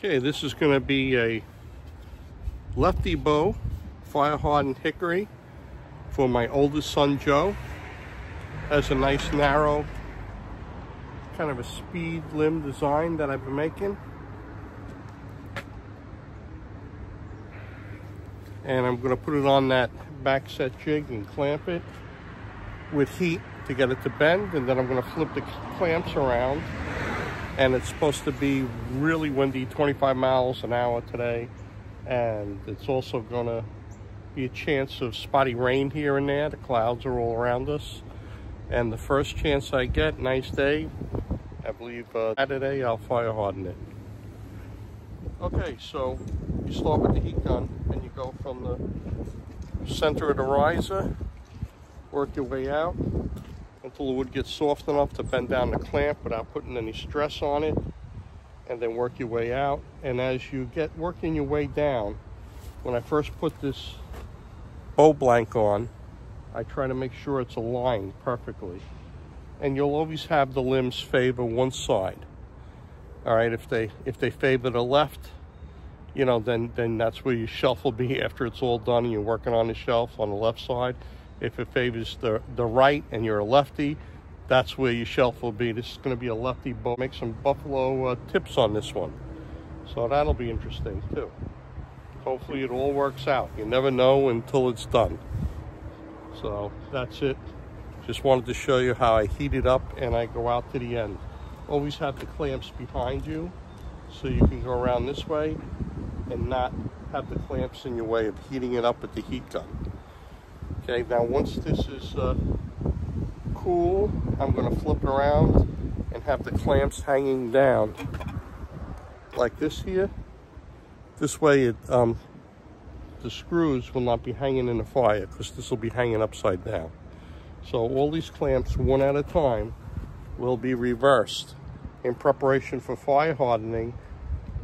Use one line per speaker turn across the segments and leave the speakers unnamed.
Okay, this is going to be a Lefty Fire Hardened Hickory for my oldest son Joe. Has a nice narrow kind of a speed limb design that I've been making. And I'm going to put it on that back set jig and clamp it with heat to get it to bend, and then I'm going to flip the clamps around. And it's supposed to be really windy, 25 miles an hour today, and it's also going to be a chance of spotty rain here and there. The clouds are all around us, and the first chance I get, nice day, I believe Saturday, I'll fire harden it. Okay, so you start with the heat gun and you go from the center of the riser, work your way out until the wood gets soft enough to bend down the clamp without putting any stress on it, and then work your way out. And as you get working your way down, when I first put this bow blank on, I try to make sure it's aligned perfectly. And you'll always have the limbs favor one side. All right, if they favor the left, you know, then that's where your shelf will be after it's all done and you're working on the shelf on the left side. If it favors the right and you're a lefty, that's where your shelf will be. This is going to be a lefty bow. Make some buffalo tips on this one. So that'll be interesting too. Hopefully it all works out. You never know until it's done. So that's it. Just wanted to show you how I heat it up and I go out to the end. Always have the clamps behind you so you can go around this way and not have the clamps in your way of heating it up with the heat gun. Okay, now once this is cool, I'm going to flip around and have the clamps hanging down like this here. This way the screws will not be hanging in the fire, because this will be hanging upside down. So all these clamps, one at a time, will be reversed in preparation for fire hardening,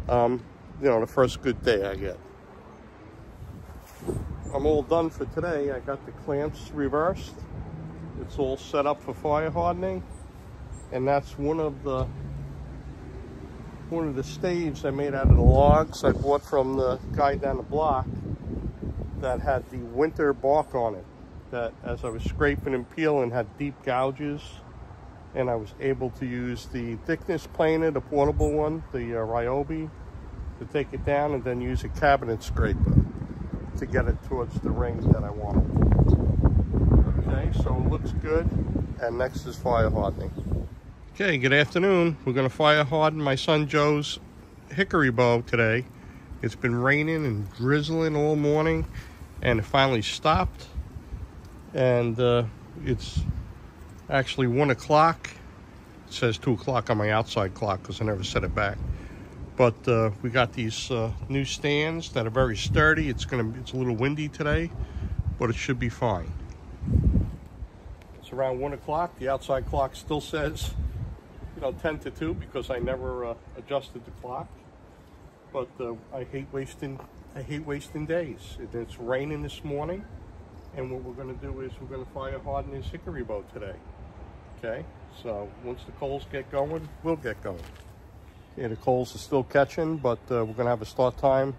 you know, the first good day I get. I'm all done for today. I got the clamps reversed. It's all set up for fire hardening, and that's one of the staves I made out of the logs I bought from the guy down the block that had the winter bark on it, that as I was scraping and peeling had deep gouges, and I was able to use the thickness planer, the portable one, the Ryobi, to take it down, and then use a cabinet scraper to get it towards the ring that I wanted. Okay, so it looks good, and next is fire hardening. Okay, good afternoon. We're going to fire harden my son Joe's hickory bow today. It's been raining and drizzling all morning, and it finally stopped, and it's actually 1 o'clock. It says 2 o'clock on my outside clock because I never set it back. But we got these new stands that are very sturdy. It's a little windy today, but it should be fine. It's around 1 o'clock. The outside clock still says, you know, 10 to 2 because I never adjusted the clock. But I hate wasting days. It's raining this morning, and what we're going to do is we're going to fire harden his hickory bow today. Okay, so once the coals get going, we'll get going. Yeah, the coals are still catching, but we're going to have a start time.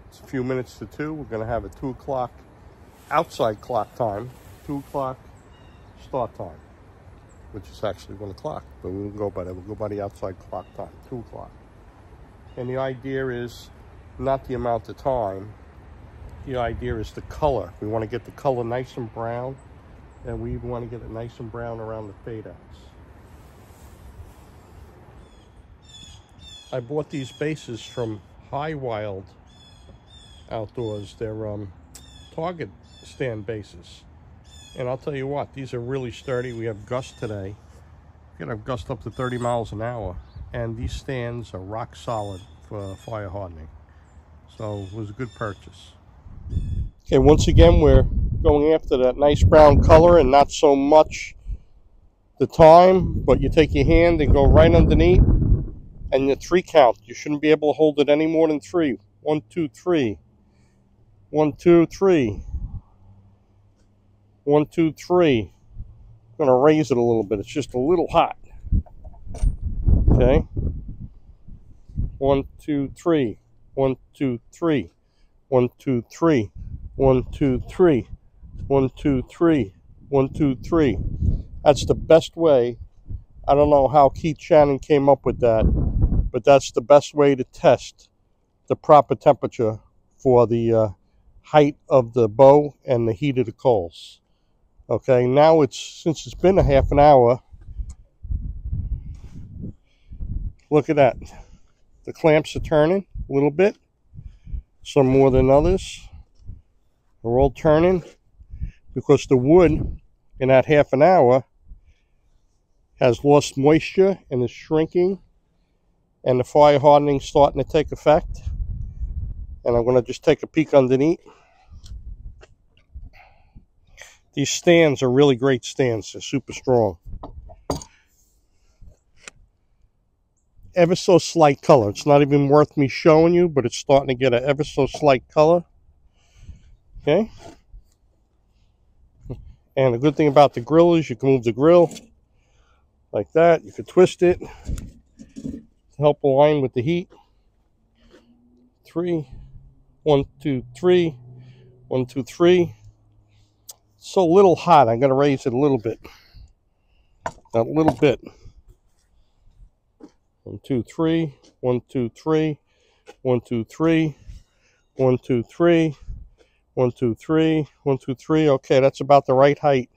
It's a few minutes to 2. We're going to have a 2 o'clock outside clock time, 2 o'clock start time, which is actually 1 o'clock, but we'll go by that. We'll go by the outside clock time, 2 o'clock. And the idea is not the amount of time. The idea is the color. We want to get the color nice and brown, and we want to get it nice and brown around the fade outs. I bought these bases from High Wild Outdoors. They're Target stand bases. And I'll tell you what, these are really sturdy. We have gust today. We can have gust up to 30 miles an hour. And these stands are rock solid for fire hardening. So it was a good purchase. Okay, once again, we're going after that nice brown color and not so much the time, but you take your hand and go right underneath. And the 3 count. You shouldn't be able to hold it any more than 3. 1, 2, 3. 1, 2, 3. 1, 2, 3. I'm going to raise it a little bit. It's just a little hot. Okay. 1, 2, 3. 1, 2, 3. 1, 2, 3. 1, 2, 3. 1, 2, 3. 1, 2, 3. That's the best way. I don't know how Keith Shannon came up with that, but that's the best way to test the proper temperature for the height of the bow and the heat of the coals. Okay, now since it's been a half an hour, look at that. The clamps are turning a little bit, some more than others. They're all turning because the wood in that half an hour has lost moisture and is shrinking, and the fire hardening is starting to take effect. And I'm going to just take a peek underneath. These stands are really great stands. They're super strong. Ever so slight color. It's not even worth me showing you, but it's starting to get an ever so slight color. Okay. And the good thing about the grill is you can move the grill like that. You can twist it to help align with the heat. 3, 1, 2, 3, 1, 2, 3. So a little hot. I'm going to raise it a little bit. A little bit. 1, 2, 3. 1, 2, 3. 1, 2, 3. 1, 2, 3. 1, 2, 3. 1, 2, 3. Okay, that's about the right height.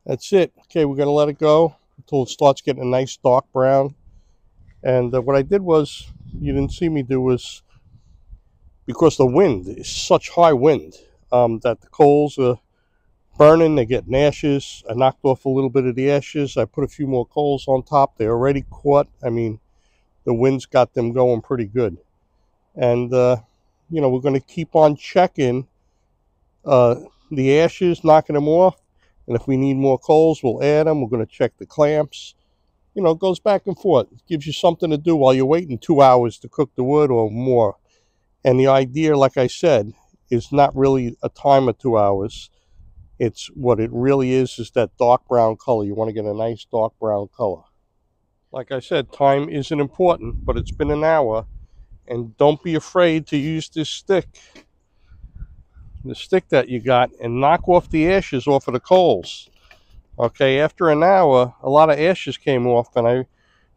That's it. Okay, we're going to let it go until it starts getting a nice dark brown. And what I did was, you didn't see me do, was because the wind is such high wind that the coals are burning, they're getting ashes. I knocked off a little bit of the ashes. I put a few more coals on top. They're already caught. I mean, the wind's got them going pretty good. And, you know, we're going to keep on checking the ashes, knocking them off. And if we need more coals, we'll add them. We're going to check the clamps. You know, it goes back and forth. It gives you something to do while you're waiting 2 hours to cook the wood or more. And the idea, like I said, is not really a time of 2 hours. It's what it really is that dark brown color. You want to get a nice dark brown color. Like I said, time isn't important, but it's been an hour. And don't be afraid to use this stick, the stick that you got, and knock off the ashes off of the coals. Okay, after an hour, a lot of ashes came off, and I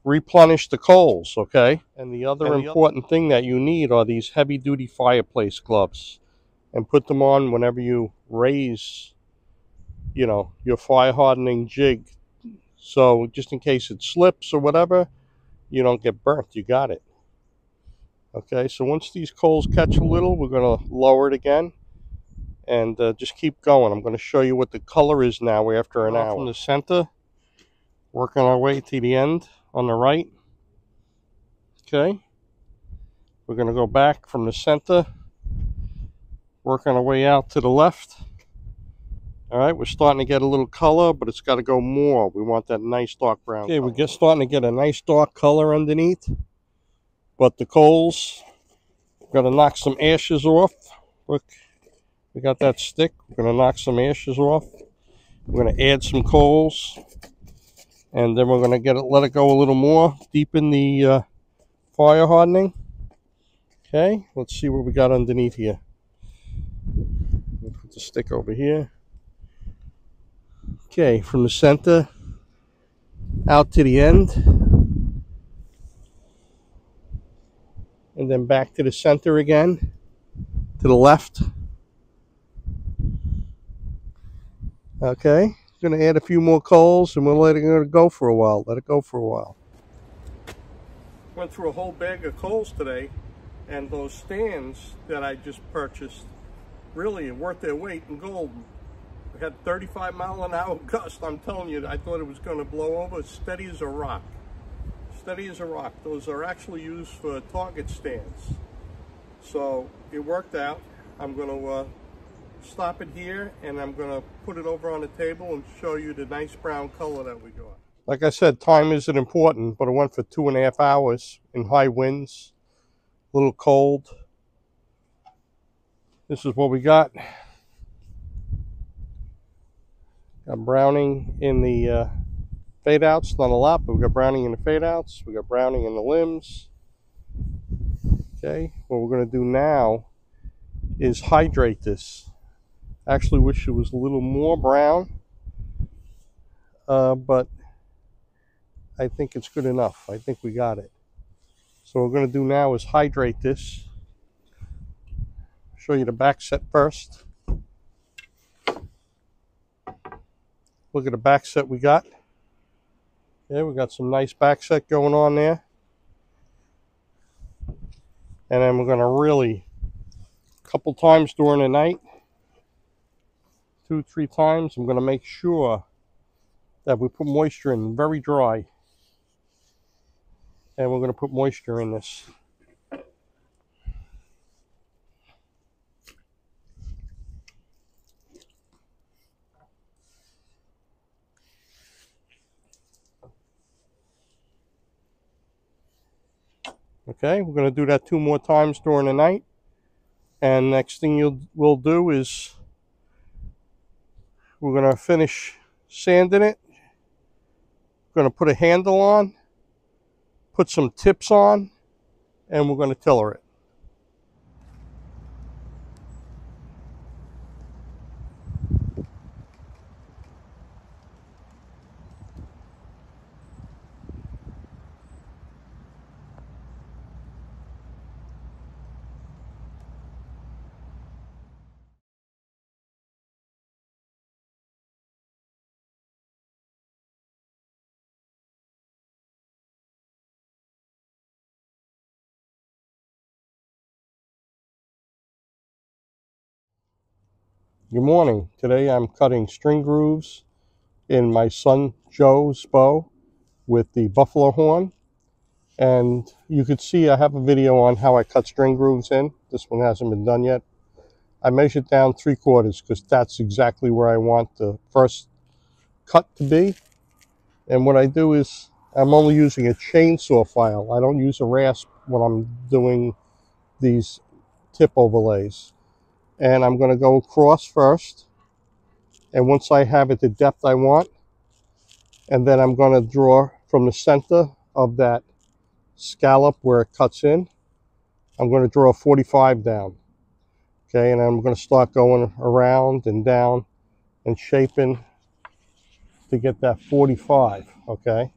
replenished the coals, okay? And the other important thing that you need are these heavy-duty fireplace gloves. And put them on whenever you raise, you know, your fire hardening jig. So just in case it slips or whatever, you don't get burnt. You got it. Okay, so once these coals catch a little, we're going to lower it again. And just keep going. I'm going to show you what the color is now after an hour. From the center, working our way to the end on the right. Okay. We're going to go back from the center, working our way out to the left. All right, we're starting to get a little color, but it's got to go more. We want that nice dark brown color. We're just starting to get a nice dark color underneath. But the coals, we're going to knock some ashes off. Look, we got that stick. We're going to knock some ashes off. We're going to add some coals. And then we're going to let it go a little more, deepen the fire hardening. Okay, let's see what we got underneath here. We'll put the stick over here. Okay, from the center out to the end, and then back to the center again, to the left. Okay, going to add a few more coals, and we'll let it go for a while. Let it go for a while. Went through a whole bag of coals today, and those stands that I just purchased really are worth their weight in gold. We had 35-mile-an-hour gust. I'm telling you, I thought it was going to blow over. Steady as a rock. Steady as a rock. Those are actually used for target stands. So it worked out. I'm going to stop it here, and I'm going to put it over on the table and show you the nice brown color that we got. Like I said, time isn't important, but it went for 2.5 hours in high winds, a little cold. This is what we got. Got browning in the fade outs, not a lot, but we got browning in the fade outs. We got browning in the limbs. Okay, what we're going to do now is hydrate this. Actually wish it was a little more brown, but I think it's good enough. I think we got it. So what we're going to do now is hydrate this. Show you the back set first. Look at the back set we got. Yeah, we got some nice back set going on there. And then we're going to really, a couple times during the night, 2-3 times, I'm going to make sure that we put moisture in, very dry. And we're going to put moisture in this. Okay, we're going to do that 2 more times during the night. And next thing we'll do is we're going to finish sanding it. We're going to put a handle on, put some tips on, and we're going to tiller it. Good morning. Today I'm cutting string grooves in my son Joe's bow with the buffalo horn. And you could see I have a video on how I cut string grooves in. This one hasn't been done yet. I measured down 3/4 because that's exactly where I want the first cut to be. And what I do is I'm only using a chainsaw file. I don't use a rasp when I'm doing these tip overlays. And I'm going to go across first. And once I have it the depth I want, and then I'm going to draw from the center of that scallop where it cuts in, I'm going to draw a 45 down. Okay, and I'm going to start going around and down and shaping to get that 45. Okay,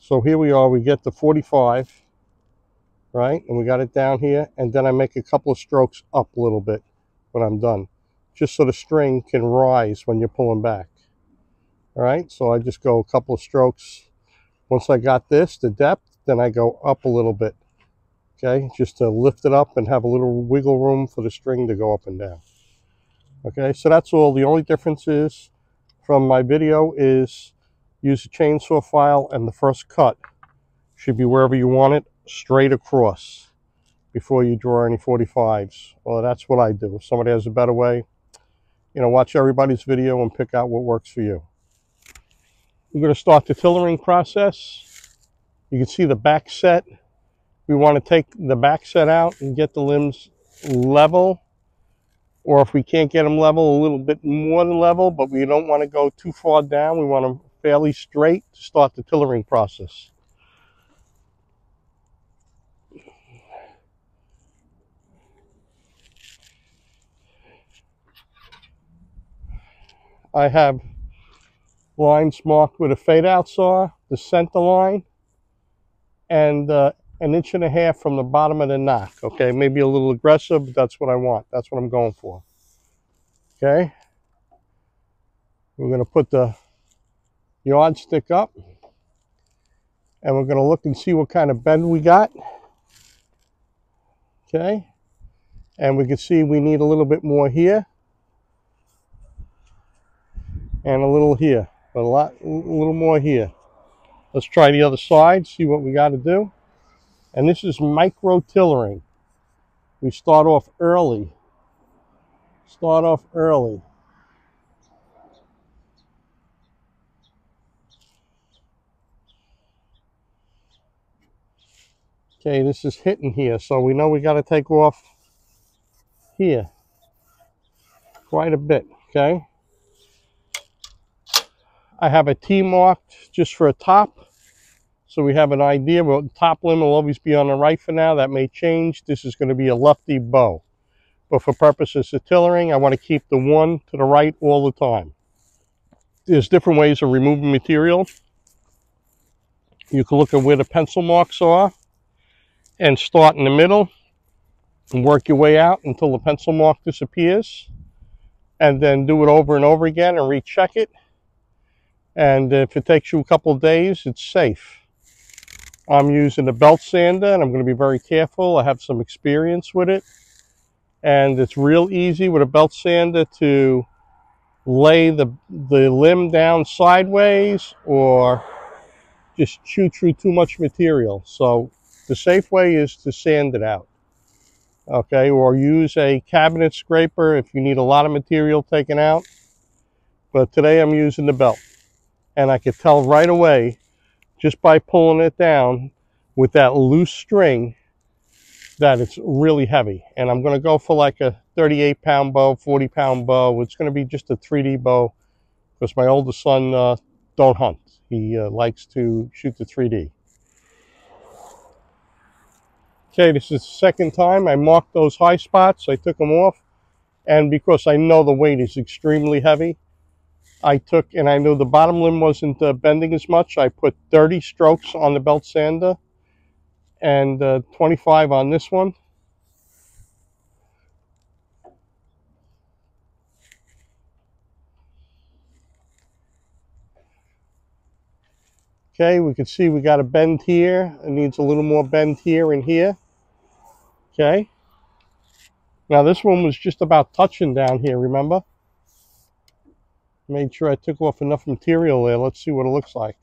so here we are, we get the 45, right? And we got it down here, and then I make a couple of strokes up a little bit when I'm done, just so the string can rise when you're pulling back. All right, so I just go a couple of strokes. Once I got this, the depth, then I go up a little bit, okay, just to lift it up and have a little wiggle room for the string to go up and down. Okay, so that's all. The only difference is from my video is use a chainsaw file, and the first cut should be wherever you want it, straight across, before you draw any 45s. Well, that's what I do. If somebody has a better way, you know, watch everybody's video and pick out what works for you. We're going to start the tillering process. You can see the back set. We want to take the back set out and get the limbs level, or if we can't get them level, a little bit more than level, but we don't want to go too far down. We want them fairly straight to start the tillering process. I have lines marked with a fade out saw, the center line, and 1.5 inches from the bottom of the knock. Okay, maybe a little aggressive, but that's what I want. That's what I'm going for. Okay, we're going to put the yardstick up, and we're going to look and see what kind of bend we got. Okay, and we can see we need a little bit more here and a little here, but a little more here. Let's try the other side, see what we got to do. And this is micro tillering. We start off early. Start off early. Okay, this is hitting here, so we know we got to take off here quite a bit, okay? I have a T marked just for a top, So we have an idea. Well, the top limb will always be on the right for now. That may change. This is going to be a lefty bow. But for purposes of tillering, I want to keep the one to the right all the time. There's different ways of removing material. You can look at where the pencil marks are and start in the middle and work your way out until the pencil mark disappears. And then do it over and over again and recheck it. And if it takes you a couple of days, it's safe. I'm using a belt sander, and I'm going to be very careful. I have some experience with it. And it's real easy with a belt sander to lay the limb down sideways or just chew through too much material. So the safe way is to sand it out. Okay, or use a cabinet scraper if you need a lot of material taken out. But today I'm using the belt. And I could tell right away, just by pulling it down with that loose string, that it's really heavy. And I'm going to go for like a 38-pound bow, 40-pound bow. It's going to be just a 3D bow because my oldest son don't hunt. He likes to shoot the 3D. Okay, this is the second time I marked those high spots. I took them off, and because I know the weight is extremely heavy, I took, and I knew the bottom limb wasn't bending as much, I put 30 strokes on the belt sander and 25 on this one. Okay, we can see we got a bend here. It needs a little more bend here and here. Okay. Now this one was just about touching down here, remember? Made sure I took off enough material there. Let's see what it looks like.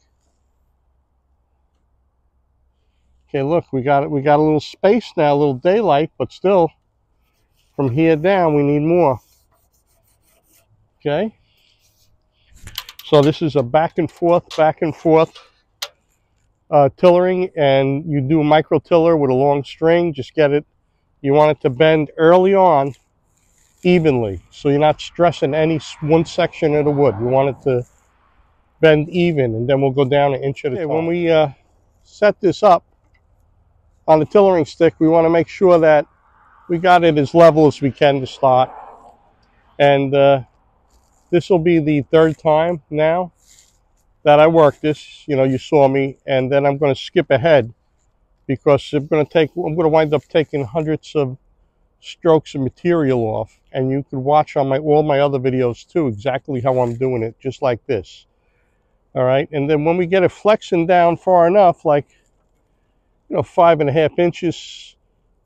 Okay, look, we got a little space now, a little daylight, but still, from here down, we need more. Okay. So this is a back and forth tillering, and you do a micro tiller with a long string. Just get it. You want it to bend early on evenly, so you're not stressing any one section of the wood. You want it to bend even, and then we'll go down an inch at a time. When we set this up on the tillering stick, we want to make sure that we got it as level as we can to start. And this will be the third time now that I work this. You know, you saw me, and then I'm going to skip ahead because I'm going to wind up taking hundreds of strokes of material off, and you can watch on all my other videos too exactly how I'm doing it, just like this. All right, and then when we get it flexing down far enough, like 5.5 inches,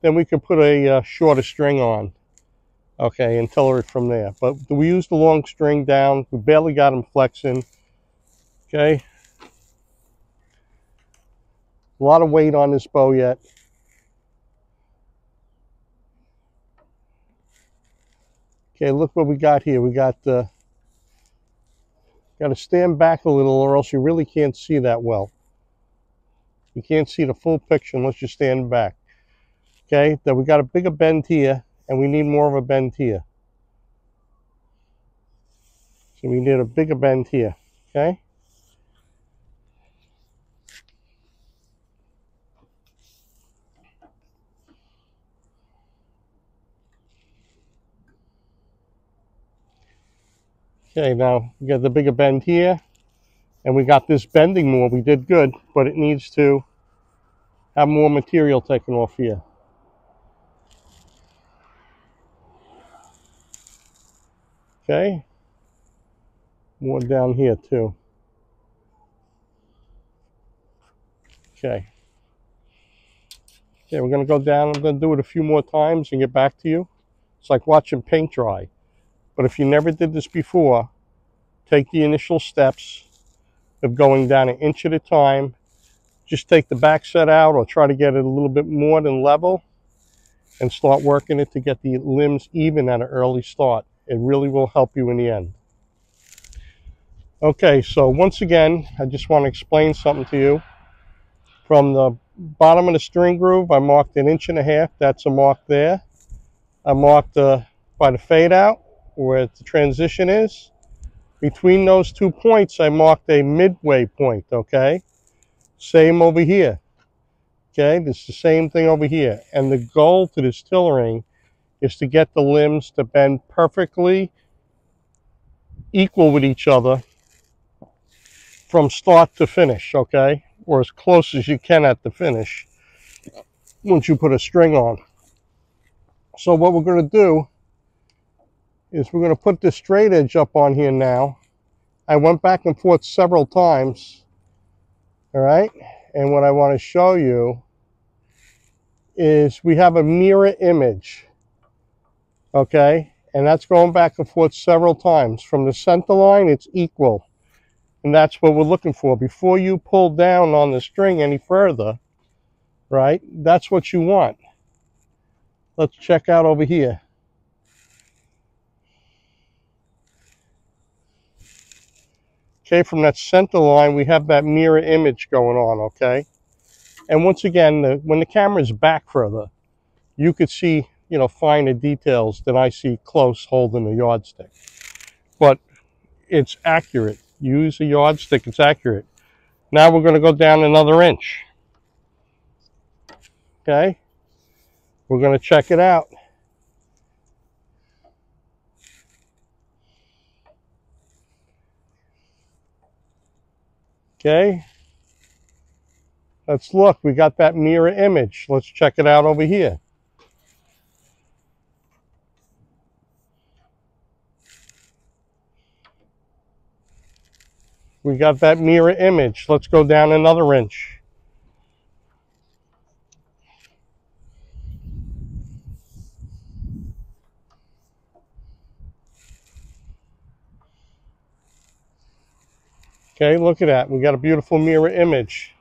then we can put a shorter string on, okay, and tiller it from there. But we use the long string down. We barely got them flexing. Okay, a lot of weight on this bow yet. Okay, look what we got here. We got to stand back a little, or else you really can't see that well. You can't see the full picture unless you stand back. Okay, then we got a bigger bend here, and we need more of a bend here. So we need a bigger bend here. Okay. Okay, now we got the bigger bend here, and we got this bending more. We did good, but it needs to have more material taken off here. Okay, more down here too. Okay. Okay, we're going to go down. I'm going to do it a few more times and get back to you. It's like watching paint dry. But if you never did this before, take the initial steps of going down an inch at a time. Just take the back set out, or try to get it a little bit more than level, and start working it to get the limbs even at an early start. It really will help you in the end. Okay, so once again, I just want to explain something to you. From the bottom of the string groove, I marked 1.5 inches. That's a mark there. I marked by the fade out, where the transition is. Between those 2 points, I marked a midway point, okay? Same over here. Okay, this is the same thing over here. And the goal to this tillering is to get the limbs to bend perfectly equal with each other from start to finish, okay? Or as close as you can at the finish once you put a string on. So what we're going to do is we're going to put this straight edge up on here now. I went back and forth several times, all right? And what I want to show you is we have a mirror image, okay? And that's going back and forth several times. From the center line, it's equal. And that's what we're looking for. Before you pull down on the string any further, right? That's what you want. Let's check out over here. Okay, from that center line, we have that mirror image going on, okay? And once again, when the camera is back further, you could see, you know, finer details than I see close holding a yardstick. But it's accurate. Use a yardstick, it's accurate. Now we're going to go down another inch. Okay? We're going to check it out. Okay? Let's look. We got that mirror image. Let's check it out over here. We got that mirror image. Let's go down another inch. Okay, look at that. We got a beautiful mirror image.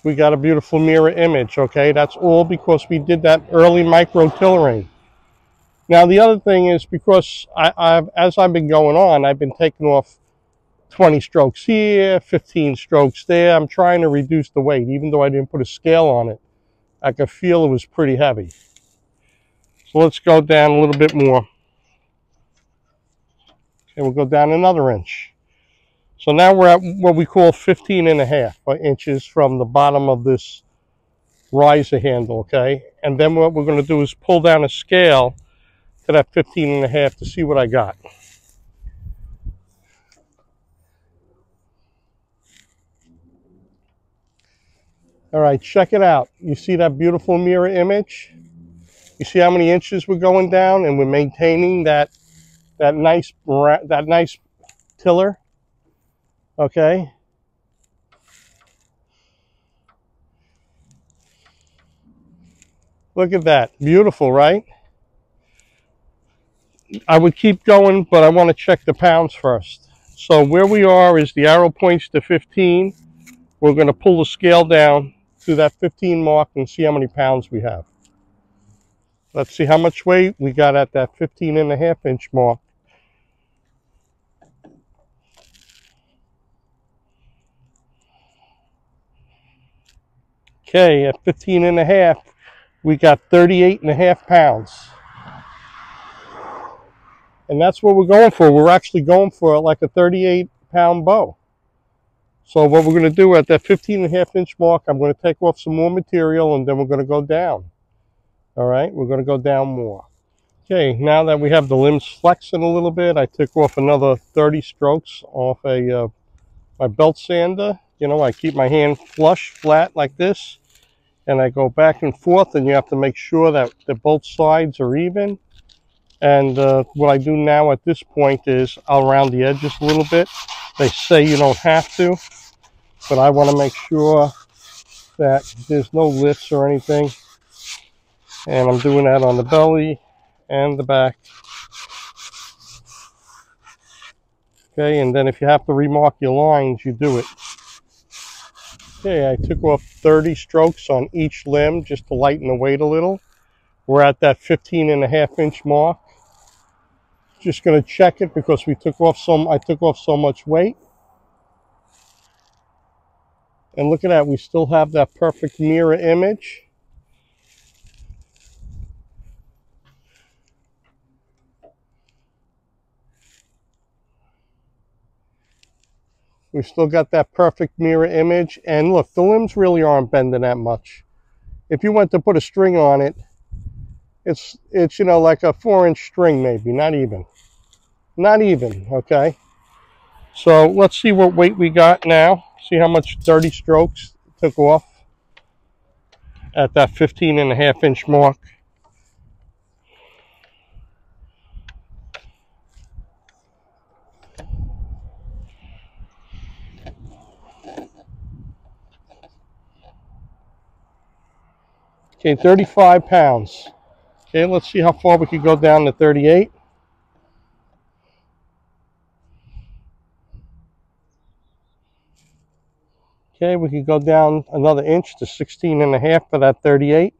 We got a beautiful mirror image, okay? That's all because we did that early micro tillering. Now, the other thing is because as I've been going on, I've been taking off 20 strokes here, 15 strokes there. I'm trying to reduce the weight. Even though I didn't put a scale on it, I could feel it was pretty heavy. So let's go down a little bit more. Okay, we'll go down another inch. So now we're at what we call 15.5 inches from the bottom of this riser handle, okay? And then what we're going to do is pull down a scale to that 15.5 to see what I got. All right, check it out. You see that beautiful mirror image? You see how many inches we're going down, and we're maintaining that nice tiller, okay? Look at that, beautiful, right? I would keep going, but I want to check the pounds first. So where we are is the arrow points to 15. We're going to pull the scale down to that 15 mark and see how many pounds we have. Let's see how much weight we got at that 15.5 inch mark. Okay, at 15.5, we got 38.5 pounds. And that's what we're going for. We're actually going for like a 38-pound bow. So what we're going to do at that 15.5 inch mark, I'm going to take off some more material and then we're going to go down. All right, we're going to go down more. Okay, now that we have the limbs flexing a little bit, I took off another 30 strokes off my belt sander. You know, I keep my hand flush, flat like this, and I go back and forth, and you have to make sure that both sides are even. And what I do now at this point is I'll round the edges a little bit. They say you don't have to, but I want to make sure that there's no lifts or anything. And I'm doing that on the belly and the back. Okay, and then if you have to remark your lines, you do it. Okay, I took off 30 strokes on each limb just to lighten the weight a little. We're at that 15.5 inch mark. Just going to check it because I took off so much weight. And look at that, we still have that perfect mirror image. We still got that perfect mirror image. And look, the limbs really aren't bending that much. If you went to put a string on it, it's you know, like a 4-inch string maybe, not even. Not even, okay? So let's see what weight we got now. See how much 30 strokes took off at that 15.5-inch mark. Okay, 35 pounds. Okay, let's see how far we could go down to 38. Okay, we could go down another inch to 16.5 for that 38.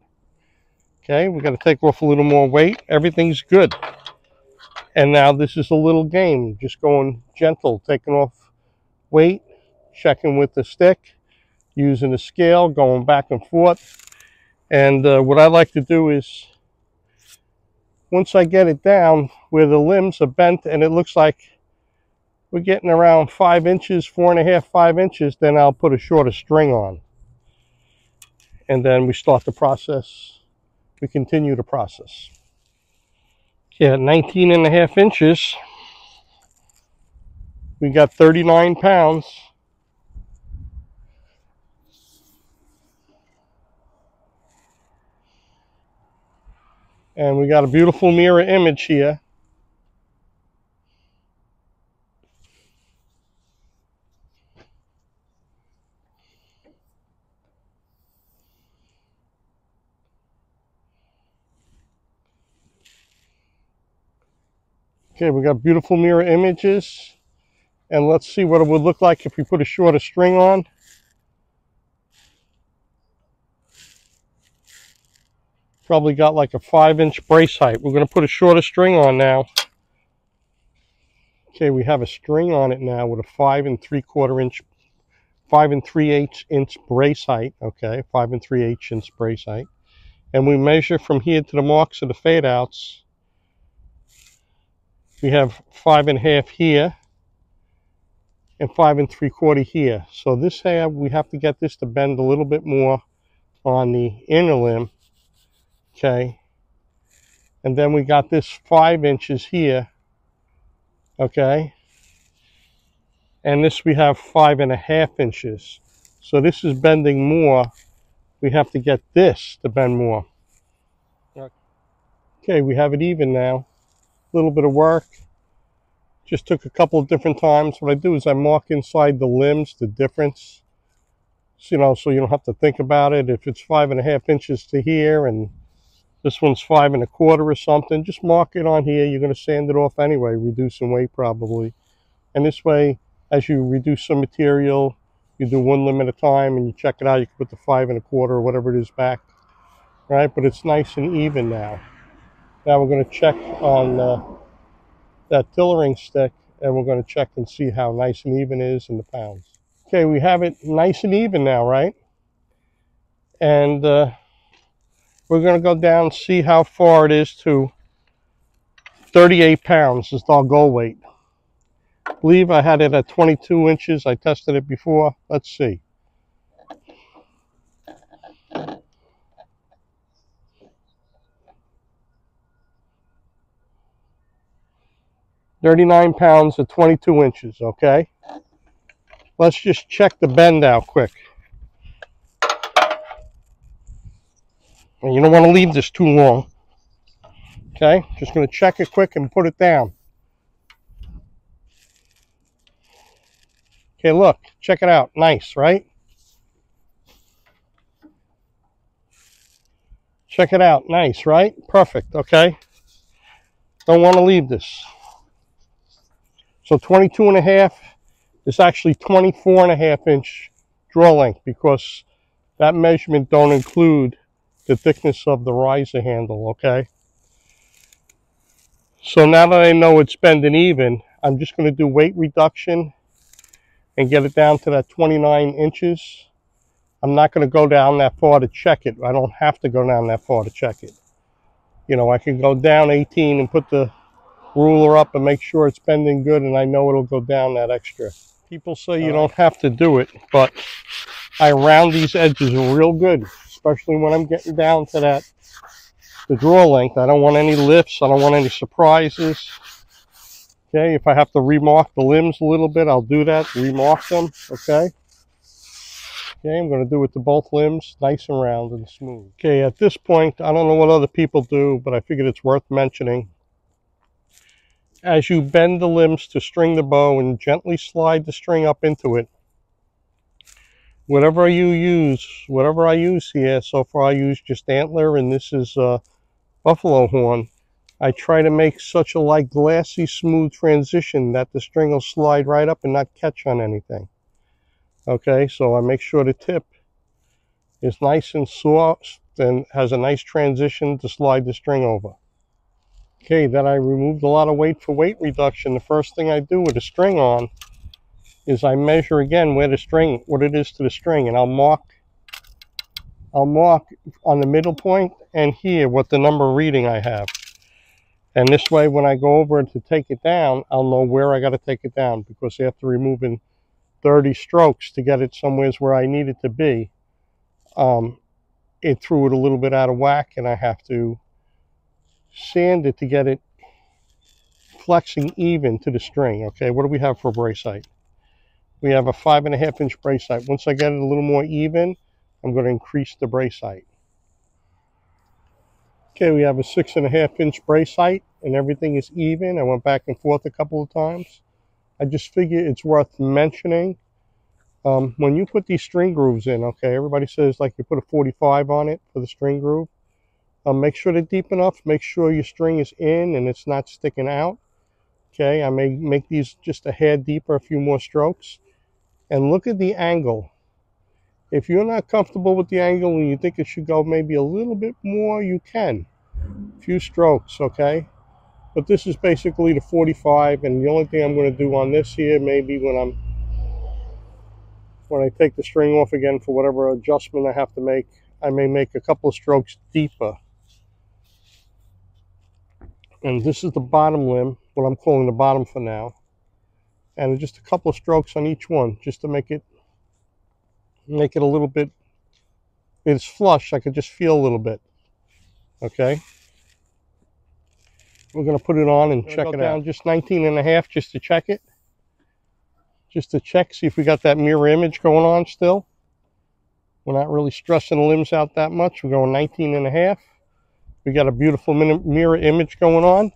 Okay, we got to take off a little more weight. Everything's good. And now this is a little game, just going gentle, taking off weight, checking with the stick, using the scale, going back and forth. And what I like to do is, once I get it down where the limbs are bent and it looks like we're getting around 5 inches, 4.5, 5 inches, then I'll put a shorter string on. And then we start the process. We continue the process. Okay, at 19.5 inches, we got 39 pounds. And we got a beautiful mirror image here. Okay, we got beautiful mirror images. And let's see what it would look like if we put a shorter string on. Probably got like a 5-inch brace height. We're going to put a shorter string on now. Okay, we have a string on it now with a 5 3/8 inch brace height. Okay, 5 3/8 inch brace height. And we measure from here to the marks of the fade outs. We have 5.5 here and 5 3/4 here. So this here, we have to get this to bend a little bit more on the inner limb. Okay. And then we got this 5 inches here. Okay. And this we have 5.5 inches. So this is bending more. We have to get this to bend more. Okay, we have it even now. A little bit of work. Just took a couple of different times. What I do is I mark inside the limbs the difference. So, you know, so you don't have to think about it. If it's 5.5 inches to here and this one's 5 1/4 or something, just mark it on here. You're going to sand it off anyway, reducing weight probably. And this way, as you reduce some material, you do one limb at a time and you check it out. You can put the 5 1/4 or whatever it is back, right? But it's nice and even now. Now we're going to check on that tillering stick, and we're going to check and see how nice and even it is in the pounds. Okay, we have it nice and even now, right? And we're going to go down and see how far it is to 38 pounds is our goal weight. I believe I had it at 22 inches. I tested it before. Let's see. £39 at 22 inches, okay? Let's just check the bend out quick. And you don't want to leave this too long. Okay, just going to check it quick and put it down. Okay, look, check it out. Nice, right? Check it out. Nice, right? Perfect, okay? Don't want to leave this. So 22.5 is actually 24.5 inch draw length because that measurement don't include the thickness of the riser handle, okay? So now that I know it's bending even, I'm just going to do weight reduction and get it down to that 29 inches. I'm not going to go down that far to check it. I don't have to go down that far to check it. You know, I can go down 18 and put the ruler up and make sure it's bending good, and I know it'll go down that extra People say you don't have to do it, but I round these edges real good, especially when I'm getting down to the draw length. I don't want any lifts. I don't want any surprises. Okay, if I have to remark the limbs a little bit, I'll do that, remark them, okay? Okay, I'm going to do it to both limbs, nice and round and smooth. Okay, at this point, I don't know what other people do, but I figured it's worth mentioning. As you bend the limbs to string the bow and gently slide the string up into it, whatever I use here, so far I use just antler, and this is buffalo horn. I try to make such a glassy, smooth transition that the string will slide right up and not catch on anything. Okay, so I make sure the tip is nice and soft and has a nice transition to slide the string over. Okay, then I removed a lot of weight for weight reduction. The first thing I do with the string on is I measure again what it is to the string, and I'll mark on the middle point and here what the number reading I have. And this way, when I go over to take it down, I'll know where I got to take it down, because after removing 30 strokes to get it somewhere where I need it to be, it threw it a little bit out of whack, and I have to sand it to get it flexing even to the string. Okay, what do we have for brace height? We have a 5.5 inch brace height. Once I get it a little more even, I'm going to increase the brace height. Okay, we have a 6.5 inch brace height, and everything is even. I went back and forth a couple of times. I just figure it's worth mentioning. When you put these string grooves in, okay, everybody says like you put a 45 on it for the string groove. Make sure they're deep enough. Make sure your string is in and it's not sticking out. Okay, I may make these just a hair deeper, a few more strokes. And look at the angle. If you're not comfortable with the angle and you think it should go maybe a little bit more, you can. A few strokes, okay? But this is basically the 45, and the only thing I'm going to do on this here, maybe when I take the string off again for whatever adjustment I have to make, I may make a couple of strokes deeper. And this is the bottom limb, what I'm calling the bottom for now. And just a couple of strokes on each one, just to make it a little bit, it's flush, I could just feel a little bit. Okay. We're going to put it on and check it out. Just 19.5 just to check it. Just to check, see if we got that mirror image going on still. We're not really stressing the limbs out that much. We're going 19.5. We got a beautiful mirror image going on.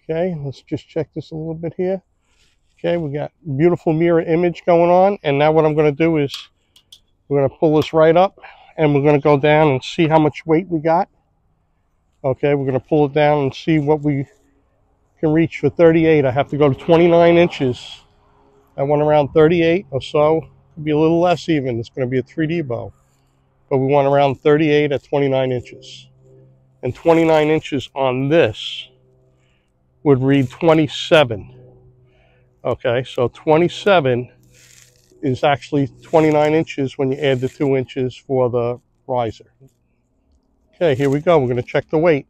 Okay, let's just check this a little bit here. Okay, we got beautiful mirror image going on. And now what I'm going to do is we're going to pull this right up, and we're going to go down and see how much weight we got. Okay, we're going to pull it down and see what we can reach for 38. I have to go to 29 inches. I want around 38 or so. Could be a little less even. It's going to be a 3D bow. But we want around 38 at 29 inches. And 29 inches on this would read 27. Okay, so 27 is actually 29 inches when you add the 2 inches for the riser. Okay, here we go. We're going to check the weight.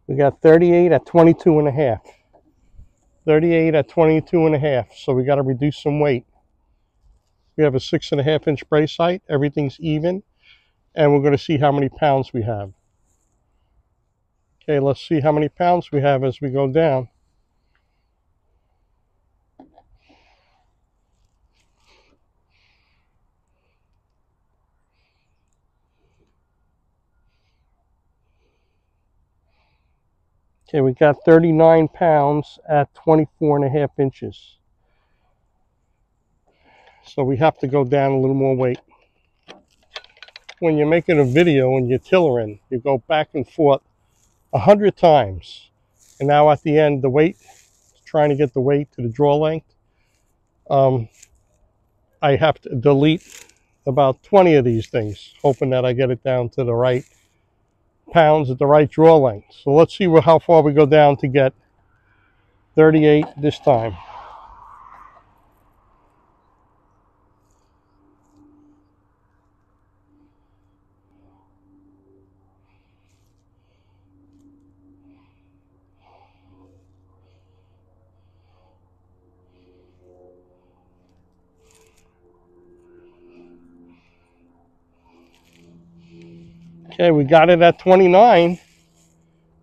We got 38 at 22.5. 38 at 22.5. So we got to reduce some weight. We have a 6.5 inch brace height. Everything's even. And we're going to see how many pounds we have. Okay, let's see how many pounds we have as we go down. Okay, we got 39 pounds at 24.5 inches. So we have to go down a little more weight. When you're making a video and you're tillering, you go back and forth 100 times. And now at the end, the weight, trying to get the weight to the draw length, I have to delete about 20 of these things, hoping that I get it down to the right pounds at the right draw length. So let's see how far we go down to get 38 this time. Okay, we got it at 29.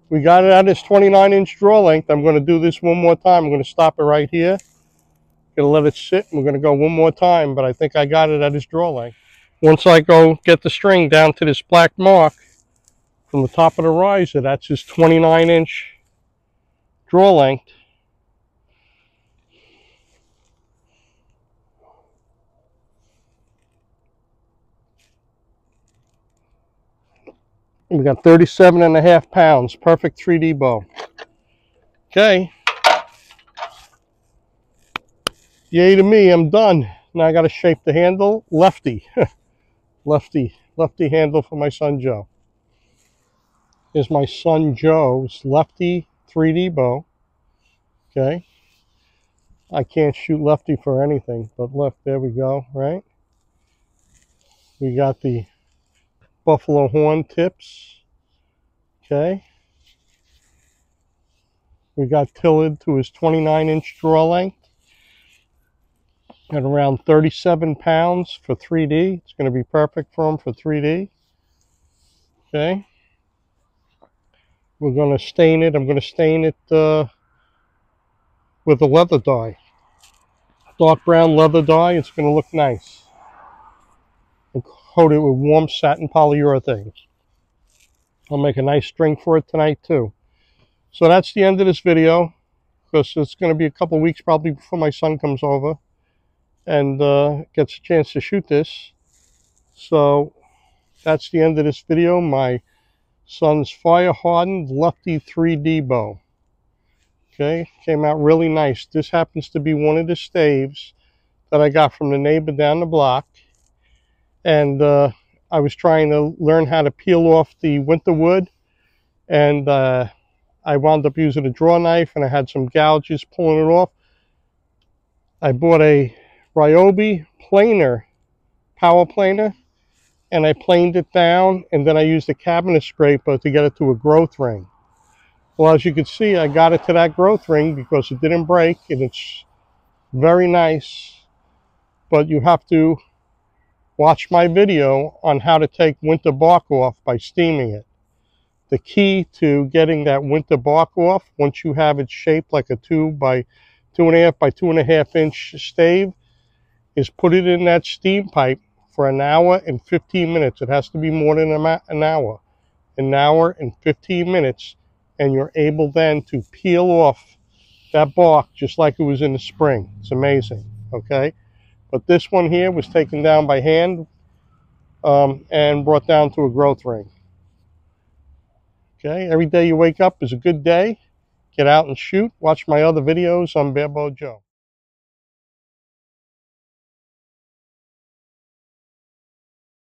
We got it at its 29-inch draw length. I'm going to do this one more time. I'm going to stop it right here. Going to let it sit. We're going to go one more time, but I think I got it at its draw length. Once I go get the string down to this black mark from the top of the riser, that's his 29-inch draw length. We got 37.5 pounds, perfect 3D bow. Okay. Yay to me, I'm done. Now I got to shape the handle lefty. lefty handle for my son Joe. Here's my son Joe's lefty 3D bow. Okay. I can't shoot lefty for anything but left. There we go, right? We got the buffalo horn tips. Okay. We got tilted to his 29-inch draw length at around 37 pounds for 3D. It's going to be perfect for him for 3D. Okay. We're going to stain it. I'm going to stain it with a leather dye. Dark brown leather dye. It's going to look nice. And coat it with warm satin polyurethane. I'll make a nice string for it tonight too. So that's the end of this video, because it's going to be a couple weeks probably before my son comes over and gets a chance to shoot this. So that's the end of this video. My son's fire hardened Lefty 3D bow. Okay, came out really nice. This happens to be one of the staves that I got from the neighbor down the block. And I was trying to learn how to peel off the winter wood, and I wound up using a draw knife, and I had some gouges pulling it off. I bought a Ryobi planer, power planer, and I planed it down, and then I used a cabinet scraper to get it to a growth ring. Well, as you can see, I got it to that growth ring because it didn't break, and it's very nice. But you have to watch my video on how to take winter bark off by steaming it. The key to getting that winter bark off, once you have it shaped like a 2 by 2.5 by 2.5 inch stave, is put it in that steam pipe for an hour and 15 minutes. It has to be more than an hour. An hour and 15 minutes, and you're able then to peel off that bark just like it was in the spring. It's amazing, okay? But this one here was taken down by hand and brought down to a growth ring. Okay, every day you wake up is a good day. Get out and shoot. Watch my other videos on Barebow Joe.